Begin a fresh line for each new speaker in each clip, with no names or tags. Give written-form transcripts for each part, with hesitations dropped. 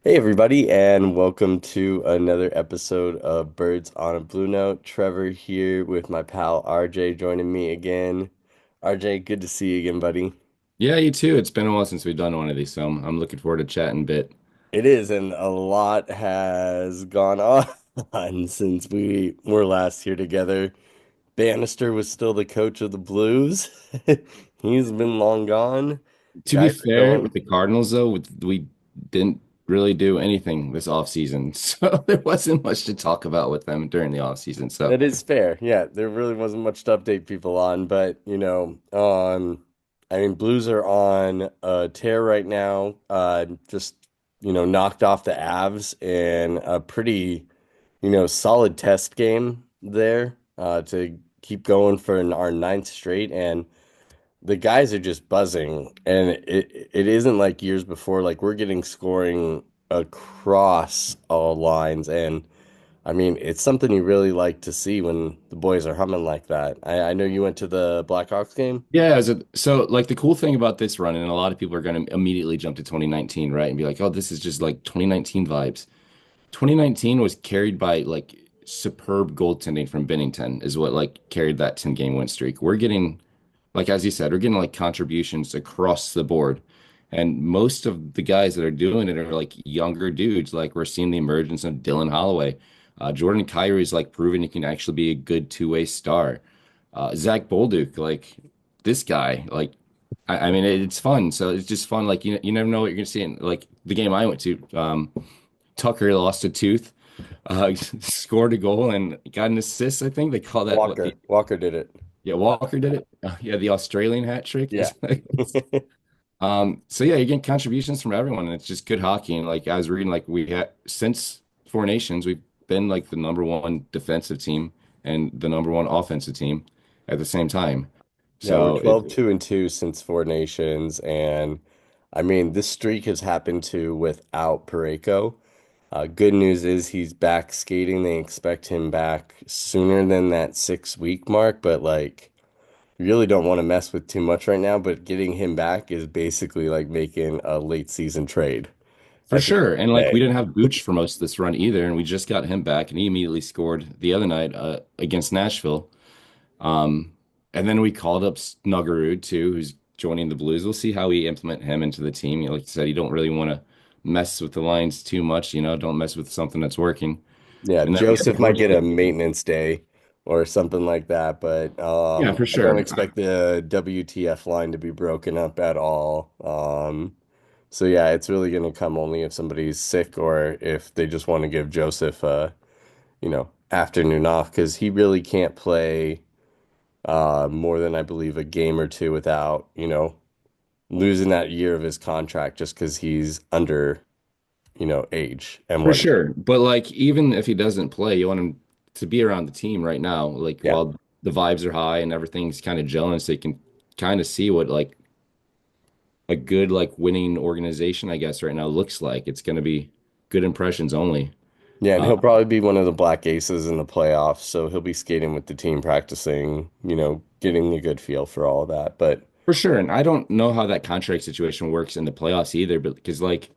Hey everybody, and welcome to another episode of Birds on a Blue Note. Trevor here with my pal RJ joining me again. RJ, good to see you again, buddy.
Yeah, you too. It's been a while since we've done one of these, so I'm looking forward to chatting a bit.
It is, and a lot has gone on since we were last here together. Bannister was still the coach of the Blues. He's been long gone.
To be
Guys are
fair, with
going.
the Cardinals though, we didn't really do anything this offseason. So there wasn't much to talk about with them during the offseason. So
That is fair. Yeah, there really wasn't much to update people on, but I mean, Blues are on a tear right now. Just knocked off the Avs in a pretty, solid test game there to keep going for our ninth straight, and the guys are just buzzing, and it isn't like years before. Like we're getting scoring across all lines, and I mean, it's something you really like to see when the boys are humming like that. I know you went to the Blackhawks game.
yeah, so like the cool thing about this run, and a lot of people are going to immediately jump to 2019, right? And be like, oh, this is just like 2019 vibes. 2019 was carried by like superb goaltending from Bennington, is what like carried that 10 game win streak. We're getting like as you said, we're getting like contributions across the board. And most of the guys that are doing it are like younger dudes. Like we're seeing the emergence of Dylan Holloway. Jordan Kyrie is like proving he can actually be a good two-way star. Zach Bolduc, like this guy, like I mean it's fun. So it's just fun. Like you never know what you're gonna see. In, like the game I went to, Tucker lost a tooth, scored a goal and got an assist. I think they call that what the
Walker did it.
yeah, Walker did it. Yeah, the Australian hat trick.
Yeah.
So yeah, you're getting contributions from everyone, and it's just good hockey. And like I was reading, like we had since Four Nations, we've been like the number one defensive team and the number one offensive team at the same time.
Yeah, we're
So it
12-2 and 2 since Four Nations, and I mean this streak has happened to without Parayko. Good news is he's back skating. They expect him back sooner than that 6 week mark, but like you really don't want to mess with too much right now. But getting him back is basically like making a late season trade
for
at the
sure.
end of
And
the
like we
day.
didn't have Booch for most of this run either, and we just got him back, and he immediately scored the other night against Nashville. Um, and then we called up Snuggerud too, who's joining the Blues. We'll see how we implement him into the team. Like you said, you don't really want to mess with the lines too much, don't mess with something that's working.
Yeah,
And then we had
Joseph might get a
Voracek.
maintenance day or something like that, but
Yeah, for
I don't
sure.
expect the WTF line to be broken up at all. So yeah, it's really going to come only if somebody's sick or if they just want to give Joseph afternoon off because he really can't play more than I believe a game or two without, losing that year of his contract just because he's under, age and
For
whatnot.
sure. But like even if he doesn't play, you want him to be around the team right now. Like
Yeah.
while the vibes are high and everything's kind of gelling, so you can kind of see what like a good like winning organization, I guess, right now looks like. It's gonna be good impressions only.
Yeah, and
Uh,
he'll probably be one of the black aces in the playoffs, so he'll be skating with the team, practicing, getting a good feel for all of that. But
For sure. And I don't know how that contract situation works in the playoffs either, but because like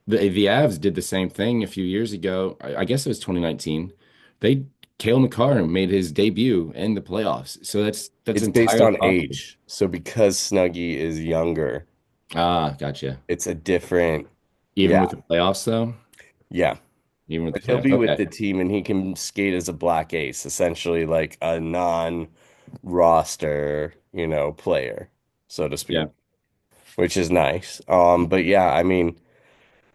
the Avs did the same thing a few years ago. I guess it was 2019. They Cale Makar made his debut in the playoffs. So that's
it's based
entirely
on
possible.
age. So because Snuggie is younger,
Ah, gotcha.
it's a different,
Even
yeah,
with the playoffs though,
yeah.
even with the
But he'll
playoffs.
be with
Okay.
the team and he can skate as a black ace, essentially like a non-roster, player, so to speak,
Yeah.
which is nice. But yeah, I mean,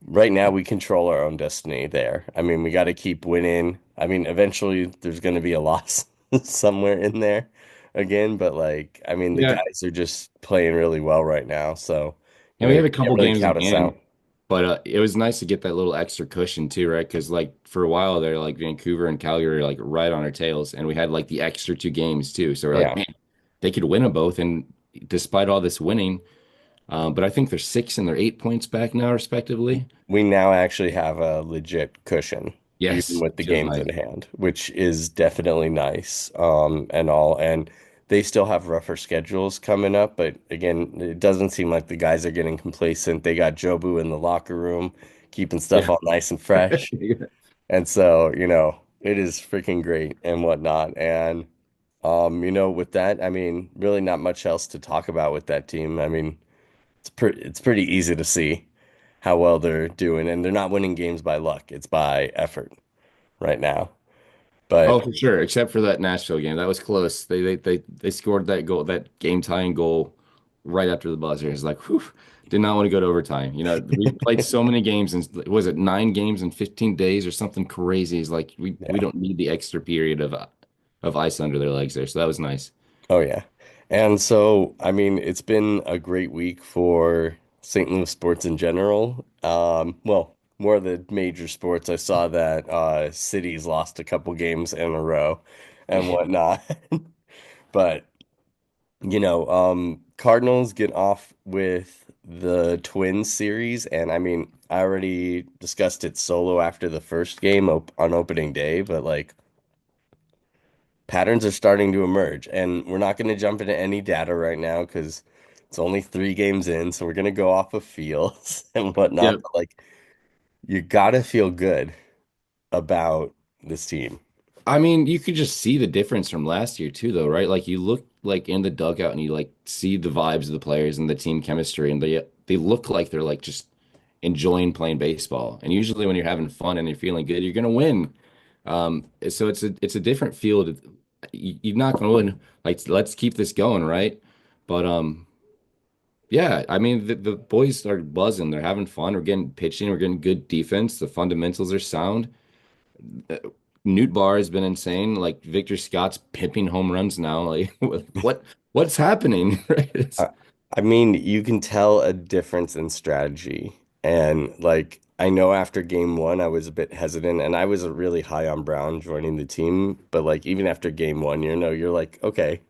right now we control our own destiny there. I mean, we got to keep winning. I mean, eventually there's going to be a loss somewhere in there again, but like, I mean, the
Yeah.
guys are just playing really well right now, so
And we
you
have a
can't
couple
really
games in
count us
hand,
out.
but it was nice to get that little extra cushion too, right? Because like for a while there, like Vancouver and Calgary are like right on our tails, and we had like the extra two games too. So we're like,
Yeah.
man, they could win them both. And despite all this winning, but I think they're 6 and they're 8 points back now, respectively.
We now actually have a legit cushion, even
Yes,
with the
which is
games
nice.
in hand, which is definitely nice. And all, and they still have rougher schedules coming up, but again, it doesn't seem like the guys are getting complacent. They got Jobu in the locker room, keeping stuff
Yeah.
all nice and fresh. And so, it is freaking great and whatnot. And with that, I mean, really not much else to talk about with that team. I mean, it's pretty easy to see how well they're doing, and they're not winning games by luck. It's by effort right now.
Oh,
But
for sure. Except for that Nashville game, that was close. They scored that goal, that game tying goal, right after the buzzer. It's like, whew, did not want to go to overtime. We played so many games, and was it 9 games in 15 days or something crazy? It's like we
yeah.
don't need the extra period of ice under their legs there. So that was nice.
Oh yeah. And so, I mean, it's been a great week for St. Louis sports in general. Well, more of the major sports. I saw that Cities lost a couple games in a row and whatnot. But, Cardinals get off with the Twins series, and I mean, I already discussed it solo after the first game op on opening day, but like patterns are starting to emerge, and we're not going to jump into any data right now because it's only 3 games in, so we're going to go off of feels and whatnot.
Yeah,
But like, you got to feel good about this team.
I mean, you could just see the difference from last year too, though, right? Like you look like in the dugout and you like see the vibes of the players and the team chemistry, and they look like they're like just enjoying playing baseball. And usually when you're having fun and you're feeling good, you're gonna win. So it's a different field. You're not gonna win. Like let's keep this going, right? But yeah, I mean the boys are buzzing. They're having fun. We're getting pitching. We're getting good defense. The fundamentals are sound. uh, Newt Bar has been insane. Like Victor Scott's pimping home runs now. Like what's happening? Right?
I, I mean, you can tell a difference in strategy. And like, I know after game one, I was a bit hesitant and I was really high on Brown joining the team. But like, even after game one, you're like, okay,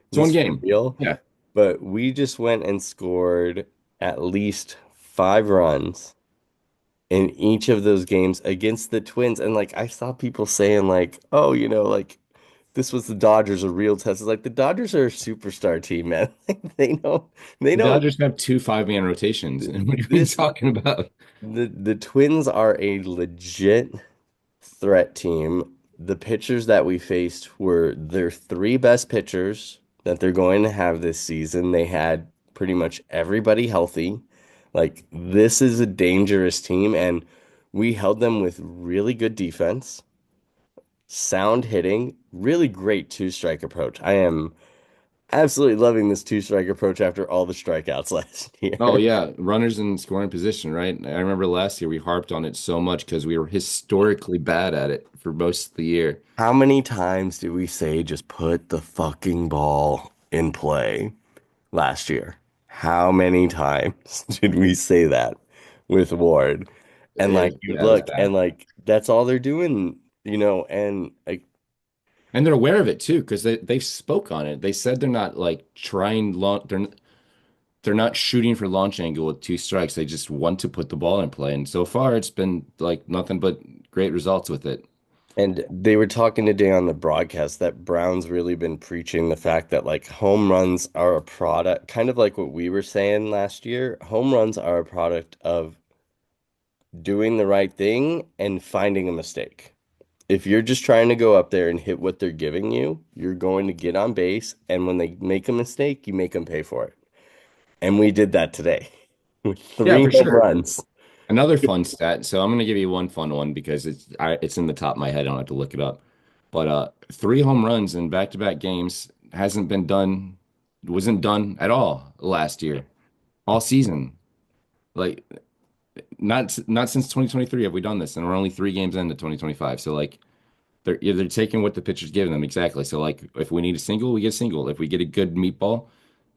It's one
this for
game.
real.
Yeah.
But we just went and scored at least 5 runs in each of those games against the Twins. And like, I saw people saying, like, oh, like this was the Dodgers a real test. It's like the Dodgers are a superstar team, man. Like, they
The
don't.
Dodgers have two 5-man rotations. And what are we
This
talking about?
the Twins are a legit threat team. The pitchers that we faced were their 3 best pitchers that they're going to have this season. They had pretty much everybody healthy. Like, this is a dangerous team, and we held them with really good defense, sound hitting, really great two-strike approach. I am absolutely loving this two-strike approach after all the strikeouts last
Oh
year.
yeah, runners in scoring position, right? I remember last year we harped on it so much because we were historically bad at it for most of the year.
How many times do we say just put the fucking ball in play last year? How many times did we say that with Ward? And like you
Yeah, it was
look and
bad.
like that's all they're doing, and like
And they're aware of it too, because they spoke on it. They said they're not like trying long they're not shooting for launch angle with 2 strikes. They just want to put the ball in play. And so far it's been like nothing but great results with it.
and they were talking today on the broadcast that Brown's really been preaching the fact that like home runs are a product, kind of like what we were saying last year. Home runs are a product of doing the right thing and finding a mistake. If you're just trying to go up there and hit what they're giving you, you're going to get on base. And when they make a mistake, you make them pay for it. And we did that today with
Yeah,
three
for
home
sure.
runs.
Another fun stat. So I'm going to give you one fun one because it's in the top of my head. I don't have to look it up. But 3 home runs in back-to-back games wasn't done at all last year, all season. Like not since 2023 have we done this, and we're only 3 games into 2025. So like they're taking what the pitcher's giving them exactly. So like if we need a single, we get a single. If we get a good meatball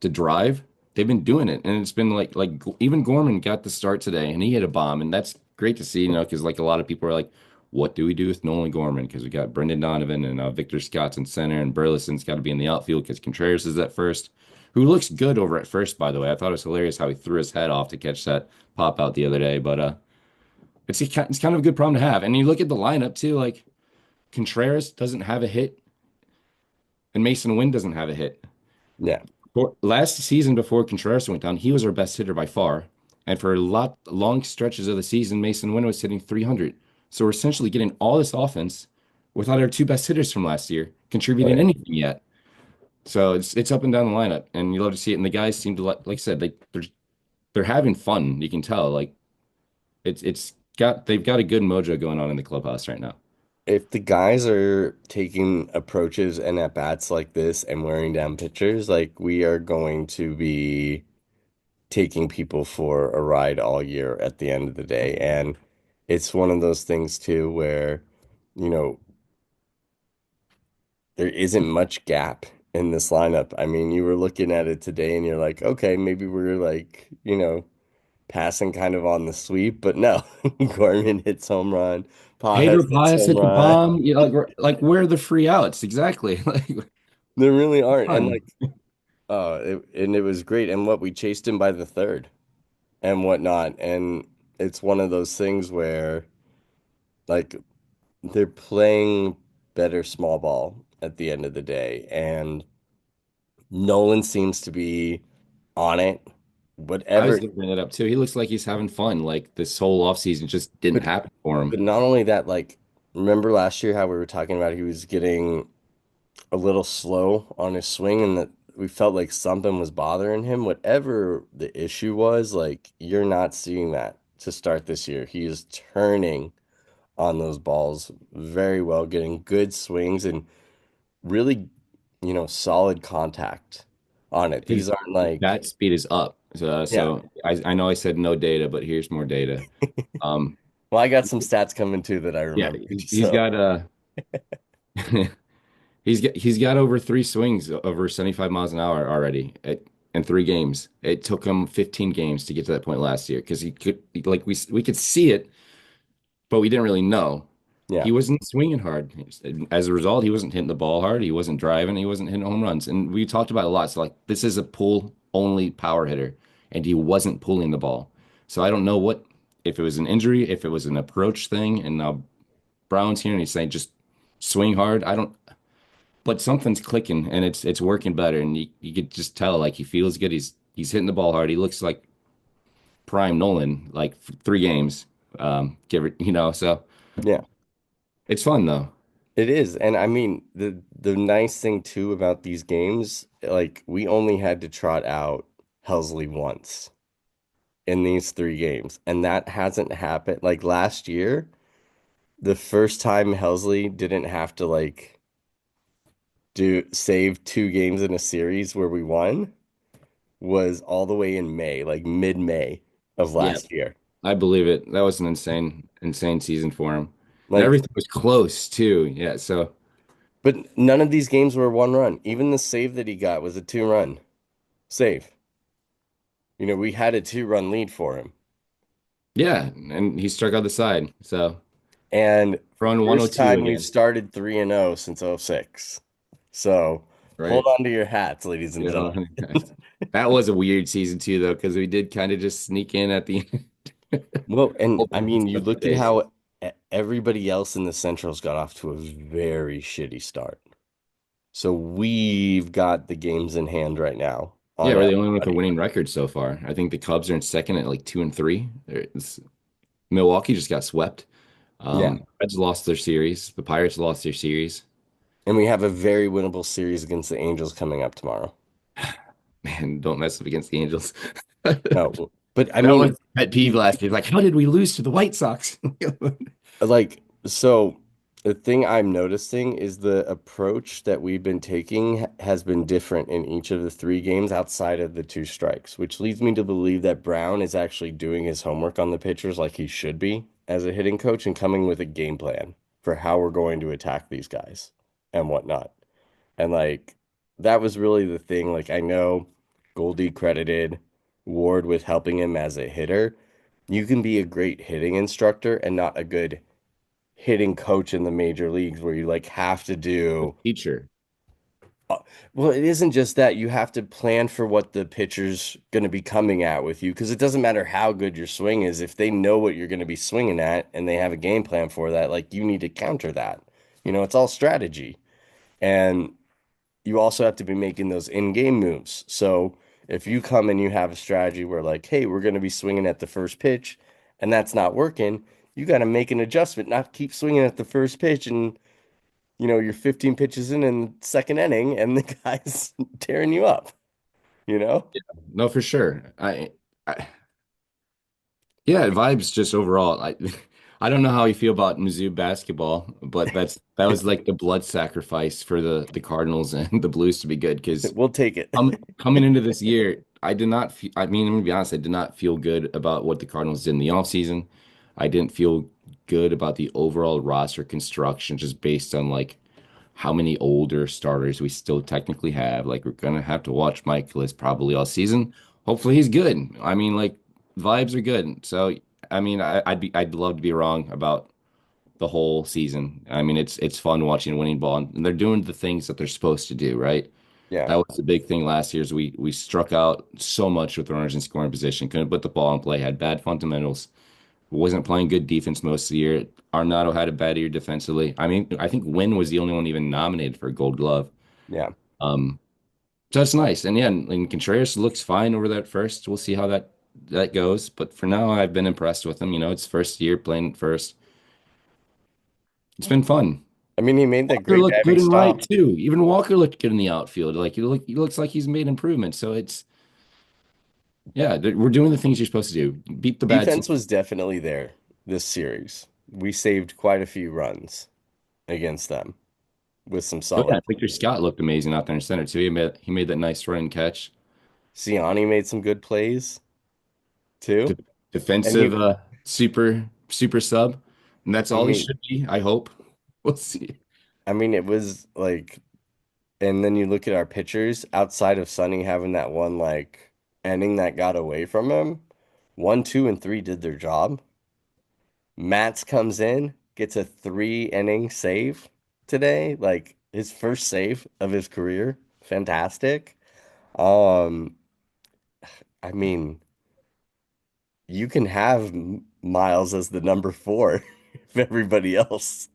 to drive, they've been doing it, and it's been like even Gorman got the start today, and he hit a bomb, and that's great to see, because like a lot of people are like, what do we do with Nolan Gorman? Because we got Brendan Donovan and Victor Scott's in center, and Burleson's got to be in the outfield because Contreras is at first, who looks good over at first, by the way. I thought it was hilarious how he threw his head off to catch that pop out the other day, but it's kind of a good problem to have. And you look at the lineup too, like. Contreras doesn't have a hit, and Mason Wynn doesn't have a hit.
Yeah.
Last season before Contreras went down, he was our best hitter by far. And for long stretches of the season, Mason Wynn was hitting 300. So we're essentially getting all this offense without our two best hitters from last year
Oh
contributing
yeah.
anything yet. So it's up and down the lineup, and you love to see it. And the guys seem to like I said, they're having fun. You can tell like it's got they've got a good mojo going on in the clubhouse right now.
If the guys are taking approaches and at bats like this and wearing down pitchers, like we are going to be taking people for a ride all year at the end of the day. And it's one of those things too where, you know, there isn't much gap in this lineup. I mean, you were looking at it today and you're like, okay, maybe we're like, passing kind of on the sweep, but no, Gorman hits home run,
Pedro
Pages hits
Pias
home
hit the
run.
bomb. You know, like where are the free outs? Exactly. Like
There really aren't. And
fun.
like, and it was great. And what we chased him by the third and whatnot. And it's one of those things where like they're playing better small ball at the end of the day. And Nolan seems to be on it.
I was
Whatever.
gonna bring that up too. He looks like he's having fun. Like this whole offseason just didn't
But
happen for him.
but not only that, like remember last year how we were talking about he was getting a little slow on his swing and that we felt like something was bothering him. Whatever the issue was, like you're not seeing that to start this year. He is turning on those balls very well, getting good swings and really, solid contact on it.
His
These aren't like,
bat speed is up. So,
yeah.
I know I said no data, but here's more data. Um,
Well, I got some stats coming too that I
yeah,
remembered.
he's
So,
got he's got over three swings over 75 miles an hour already in 3 games. It took him 15 games to get to that point last year because he could like we could see it, but we didn't really know.
yeah,
He wasn't swinging hard. As a result, he wasn't hitting the ball hard. He wasn't driving. He wasn't hitting home runs. And we talked about it a lot. So like this is a pull only power hitter, and he wasn't pulling the ball. So I don't know what if it was an injury, if it was an approach thing, and now Brown's here and he's saying just swing hard. I don't, but something's clicking and it's working better. And you could just tell like he feels good. He's hitting the ball hard. He looks like prime Nolan, like 3 games. Give it, so
yeah.
it's fun though.
It is. And I mean, the nice thing too about these games, like we only had to trot out Helsley once in these 3 games, and that hasn't happened. Like last year, the first time Helsley didn't have to like do save 2 games in a series where we won was all the way in May, like mid-May of
Yeah,
last year.
I believe it. That was an insane season for him. And
Like,
everything was close too. Yeah. So
but none of these games were 1 run. Even the save that he got was a 2 run save. We had a 2 run lead for him.
yeah, and he struck out the side. So
And
we're on
first
102
time we've
again.
started 3-0 since '06. So hold
Right.
on to your hats, ladies and
You know,
gentlemen.
that was a weird season too, though, because we did kind of just sneak in at the end.
Well, and I
Open
mean, you
up the
look at
pace.
how everybody else in the Centrals got off to a very shitty start. So we've got the games in hand right now
Yeah,
on
we're the only one with a
everybody.
winning record so far. I think the Cubs are in second at like 2-3. Milwaukee just got swept.
Yeah.
Reds lost their series. The Pirates lost their series.
And we have a very winnable series against the Angels coming up tomorrow.
Man, don't mess up against the Angels.
No, but I
That
mean,
was pet peeve last year. Like, how did we lose to the White Sox?
like, so the thing I'm noticing is the approach that we've been taking has been different in each of the 3 games outside of the 2 strikes, which leads me to believe that Brown is actually doing his homework on the pitchers like he should be as a hitting coach and coming with a game plan for how we're going to attack these guys and whatnot. And like that was really the thing. Like I know Goldie credited Ward with helping him as a hitter. You can be a great hitting instructor and not a good hitting coach in the major leagues where you like have to do
Teacher.
well, it isn't just that. You have to plan for what the pitcher's going to be coming at with you because it doesn't matter how good your swing is. If they know what you're going to be swinging at and they have a game plan for that, like you need to counter that. It's all strategy. And you also have to be making those in-game moves. So If you come and you have a strategy where like, hey, we're going to be swinging at the first pitch and that's not working, you got to make an adjustment, not keep swinging at the first pitch and you're 15 pitches in the second inning and the guy's tearing you up, you know?
No, for sure. Yeah, vibes just overall. I don't know how you feel about Mizzou basketball, but that was like the blood sacrifice for the Cardinals and the Blues to be good because
We'll take it.
coming into this year, I did not feel, I mean, I'm gonna be honest, I did not feel good about what the Cardinals did in the offseason. I didn't feel good about the overall roster construction just based on like how many older starters we still technically have. Like we're gonna have to watch Mike List probably all season. Hopefully he's good. I mean, like vibes are good. So I mean, I'd love to be wrong about the whole season. I mean, it's fun watching winning ball, and they're doing the things that they're supposed to do, right?
Yeah.
That was the big thing last year is we struck out so much with runners in scoring position, couldn't put the ball in play, had bad fundamentals, wasn't playing good defense most of the year. Arnado had a bad year defensively. I mean, I think Wynn was the only one even nominated for a Gold Glove.
Yeah.
Um, so that's nice. And yeah, and Contreras looks fine over that first. We'll see how that goes. But for now, I've been impressed with him. You know, it's first year playing first. It's been fun.
I mean, he made that
Walker
great
looked
batting
good and right
stop.
too. Even Walker looked good in the outfield. Like he looks like he's made improvements. So it's yeah, we're doing the things you're supposed to do. Beat the bad team.
Defense was definitely there this series. We saved quite a few runs against them with some
Oh
solid
yeah,
play.
Victor Scott looked amazing out there in center too. He made that nice run and catch.
Siani made some good plays
De
too. And
defensive super sub, and that's
I
all he
mean,
should be. I hope. We'll see.
it was like, and then you look at our pitchers outside of Sonny having that one like inning that got away from him. One, two, and three did their job. Matz comes in, gets a 3 inning save today, like his first save of his career. Fantastic. Um, I mean, you can have Miles as the number four if everybody else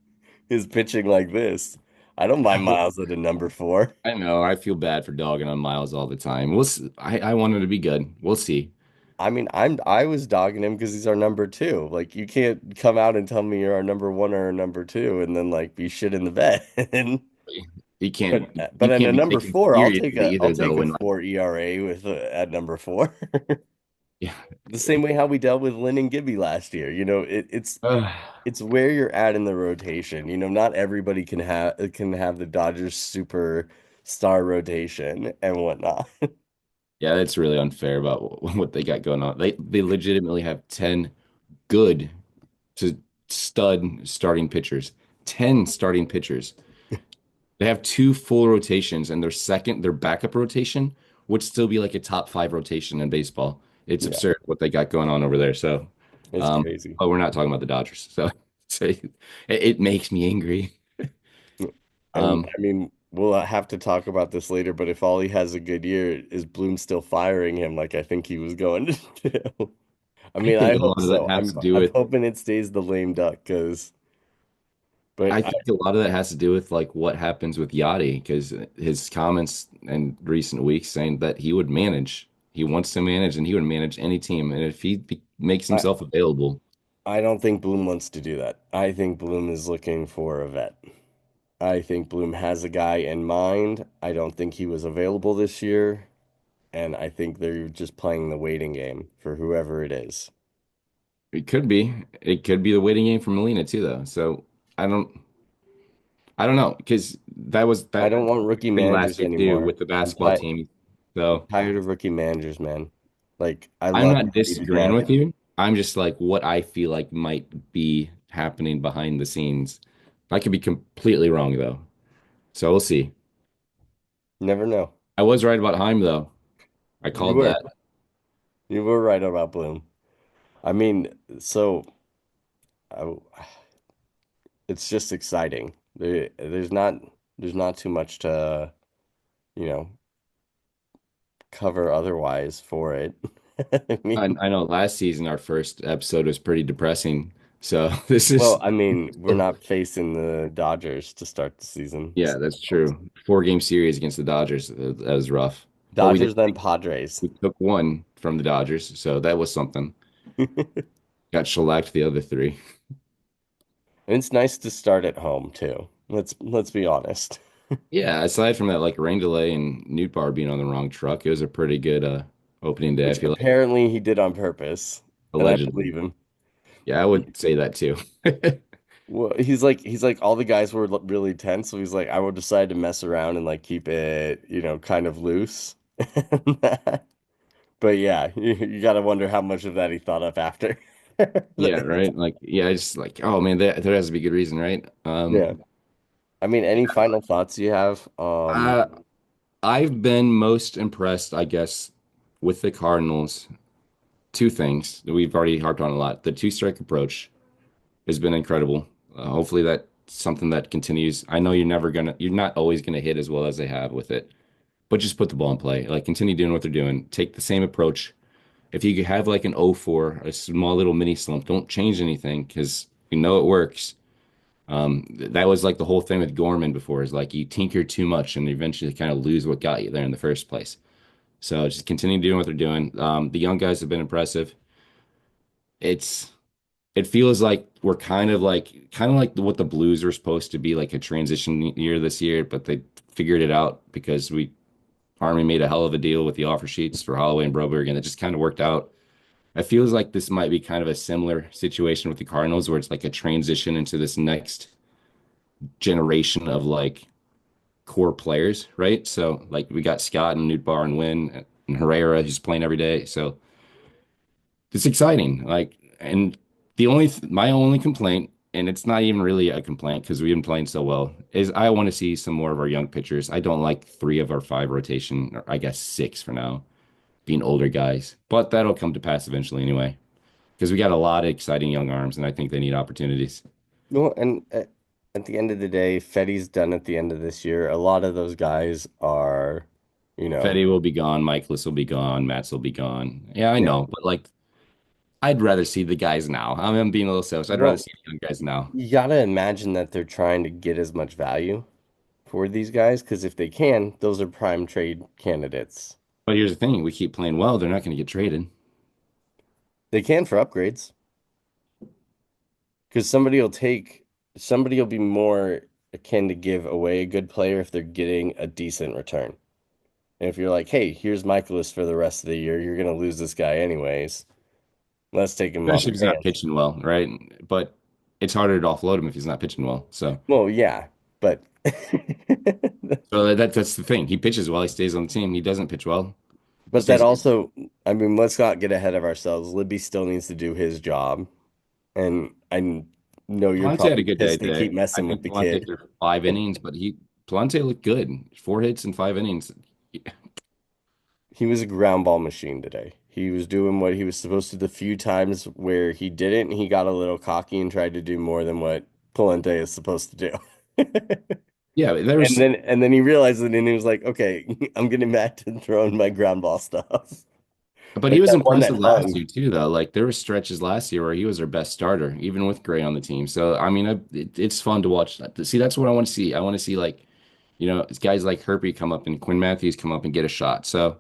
is pitching like this. I don't mind Miles at a number four.
I know. I feel bad for dogging on Miles all the time. We'll see. I wanted to be good. We'll see.
I mean, I was dogging him because he's our number two. Like, you can't come out and tell me you're our number one or our number two and then like be shit in the bed.
You can't
But
you
in a
can't be
number
taken
four,
seriously
I'll
either
take
though.
a
When
four ERA with at number four.
yeah,
The same way how we dealt with Lynn and Gibby last year.
uh,
It's where you're at in the rotation. Not everybody can have the Dodgers super star rotation and whatnot.
yeah, that's really unfair about what they got going on. They legitimately have 10 good to stud starting pitchers. 10 starting pitchers. They have two full rotations, and their backup rotation would still be like a top five rotation in baseball. It's
Yeah,
absurd what they got going on over there. So,
it's crazy.
but we're not talking about the Dodgers. So it makes me angry.
And
Um,
I mean, we'll have to talk about this later, but if Ollie has a good year, is Bloom still firing him like I think he was going to do? I
I
mean,
think
I
a
hope
lot of that
so.
has to do
I'm
with
hoping it stays the lame duck because, but
I think a lot of that has to do with like what happens with Yachty because his comments in recent weeks saying that he would manage, he wants to manage, and he would manage any team, and if makes
I
himself available.
I don't think Bloom wants to do that. I think Bloom is looking for a vet. I think Bloom has a guy in mind. I don't think he was available this year, and I think they're just playing the waiting game for whoever it is.
It could be. It could be the waiting game for Molina too, though. So I don't. I don't know because that was
I
that
don't want rookie
thing last
managers
year too
anymore.
with the basketball team.
I'm
So
tired of rookie managers, man. Like I
I'm
love
not
Marty
disagreeing
Dubon.
with you. I'm just like what I feel like might be happening behind the scenes. I could be completely wrong though. So we'll see.
Never know.
I was right about Heim though. I
You
called
were.
that.
You were right about Bloom. I mean, so I, it's just exciting. There's not too much to, you know, cover otherwise for it. I mean,
I know last season our first episode was pretty depressing. So this
well,
is
I mean, we're not facing the Dodgers to start the season.
yeah, that's true. 4 game series against the Dodgers. That was rough. but we
Dodgers
didn't
then Padres.
we took one from the Dodgers, so that was something. Got shellacked the other three.
And it's nice to start at home too. Let's be honest.
Yeah, aside from that like rain delay and Newt Bar being on the wrong truck, it was a pretty good opening day, I
Which
feel like.
apparently he did on purpose, and I
Allegedly.
believe him.
Yeah, I would say that too.
Well, he's like all the guys were really tense, so he's like, I would decide to mess around and like keep it, kind of loose. But yeah, you got to wonder how much of that he thought up after.
Yeah, right. Like, yeah, it's just like, oh man, there has to be good reason, right?
Yeah. I mean, any final thoughts you have?
Uh, I've been most impressed, I guess, with the Cardinals. Two things that we've already harped on a lot. The two-strike approach has been incredible. Hopefully that's something that continues. I know you're not always gonna hit as well as they have with it, but just put the ball in play. Like continue doing what they're doing. Take the same approach. If you could have like an 0-4, a small little mini slump, don't change anything because you know it works. That was like the whole thing with Gorman before is like you tinker too much and eventually kind of lose what got you there in the first place. So just continue doing what they're doing. The young guys have been impressive. It's it feels like we're kind of like what the Blues were supposed to be like a transition year this year, but they figured it out because we Army made a hell of a deal with the offer sheets for Holloway and Broberg, and it just kind of worked out. It feels like this might be kind of a similar situation with the Cardinals, where it's like a transition into this next generation of like core players, right? So like we got Scott and Newt and Wynn and Herrera who's playing every day. So it's exciting. Like, and my only complaint, and it's not even really a complaint because we've been playing so well, is I want to see some more of our young pitchers. I don't like three of our five rotation, or I guess six for now, being older guys. But that'll come to pass eventually anyway, because we got a lot of exciting young arms, and I think they need opportunities.
Well, and at the end of the day, Fetty's done at the end of this year. A lot of those guys are, you know,
Fetty will be gone, Michaelis will be gone, Mats will be gone. Yeah, I
yeah.
know, but like I'd rather see the guys now. I'm being a little selfish. I'd rather
Well,
see the young guys now.
you gotta imagine that they're trying to get as much value for these guys because if they can, those are prime trade candidates.
But here's the thing: we keep playing well, they're not going to get traded.
They can for upgrades because somebody will be more akin to give away a good player if they're getting a decent return. And if you're like, hey, here's Michaelis for the rest of the year, you're gonna lose this guy anyways. Let's take him off
Especially if
your
he's not
hands.
pitching well, right? But it's harder to offload him if he's not pitching well.
Well, yeah, but
So that's the thing. He pitches well, he stays on the team. He doesn't pitch well, he
but that
stays.
also, I mean, let's not get ahead of ourselves. Libby still needs to do his job, and know you're
Palante had a
probably
good day
pissed they keep
today. I
messing with
think
the
Palante
kid.
threw 5 innings, but he Palante looked good. 4 hits in 5 innings.
He was a ground ball machine today. He was doing what he was supposed to. The few times where he didn't, he got a little cocky and tried to do more than what Polente is supposed to do.
Yeah, there
And
was,
then he realized it and he was like, okay, I'm getting back to throwing my ground ball stuff.
but he
Like
was
that one that
impressive last
hung.
year too, though. Like there were stretches last year where he was our best starter, even with Gray on the team. So I mean, it's fun to watch. See, that's what I want to see. I want to see like, guys like Herpy come up and Quinn Matthews come up and get a shot. So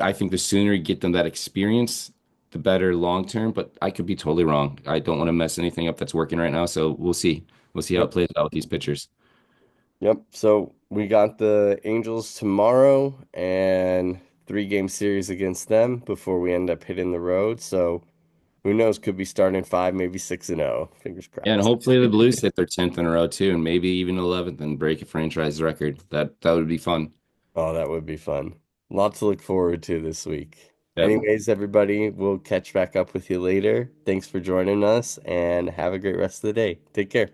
I think the sooner you get them that experience, the better long term. But I could be totally wrong. I don't want to mess anything up that's working right now. So we'll see. We'll see how it
Yep.
plays out with these pitchers.
Yep. So we got the Angels tomorrow and 3-game series against them before we end up hitting the road. So who knows? Could be starting five, maybe 6-0. Fingers
And
crossed.
hopefully the Blues hit their 10th in a row too, and maybe even 11th and break a franchise record. That would be fun.
Oh, that would be fun. Lots to look forward to this week.
Yep.
Anyways, everybody, we'll catch back up with you later. Thanks for joining us and have a great rest of the day. Take care.